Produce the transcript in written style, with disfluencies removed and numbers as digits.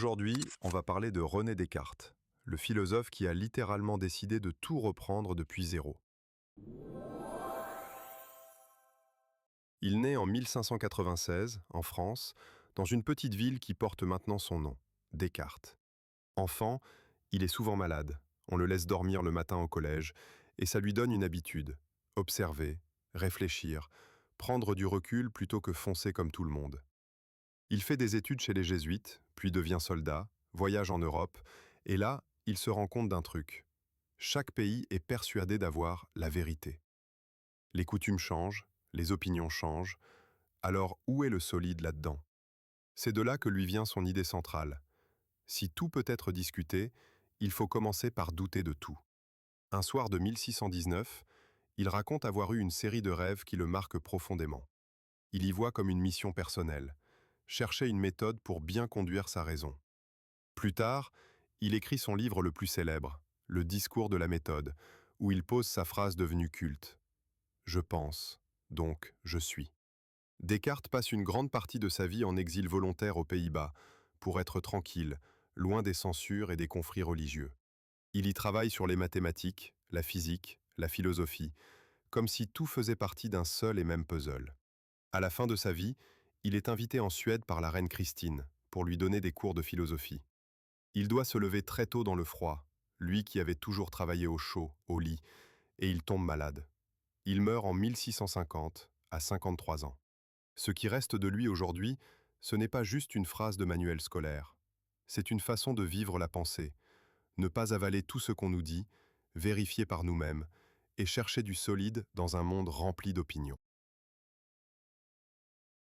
Aujourd'hui, on va parler de René Descartes, le philosophe qui a littéralement décidé de tout reprendre depuis zéro. Il naît en 1596, en France, dans une petite ville qui porte maintenant son nom, Descartes. Enfant, il est souvent malade. On le laisse dormir le matin au collège, et ça lui donne une habitude, observer, réfléchir, prendre du recul plutôt que foncer comme tout le monde. Il fait des études chez les jésuites, puis devient soldat, voyage en Europe, et là, il se rend compte d'un truc. Chaque pays est persuadé d'avoir la vérité. Les coutumes changent, les opinions changent, alors où est le solide là-dedans? C'est de là que lui vient son idée centrale. Si tout peut être discuté, il faut commencer par douter de tout. Un soir de 1619, il raconte avoir eu une série de rêves qui le marquent profondément. Il y voit comme une mission personnelle, chercher une méthode pour bien conduire sa raison. Plus tard, il écrit son livre le plus célèbre, Le Discours de la méthode, où il pose sa phrase devenue culte. Je pense, donc je suis. Descartes passe une grande partie de sa vie en exil volontaire aux Pays-Bas, pour être tranquille, loin des censures et des conflits religieux. Il y travaille sur les mathématiques, la physique, la philosophie, comme si tout faisait partie d'un seul et même puzzle. À la fin de sa vie, il est invité en Suède par la reine Christine pour lui donner des cours de philosophie. Il doit se lever très tôt dans le froid, lui qui avait toujours travaillé au chaud, au lit, et il tombe malade. Il meurt en 1650, à 53 ans. Ce qui reste de lui aujourd'hui, ce n'est pas juste une phrase de manuel scolaire. C'est une façon de vivre la pensée, ne pas avaler tout ce qu'on nous dit, vérifier par nous-mêmes, et chercher du solide dans un monde rempli d'opinions.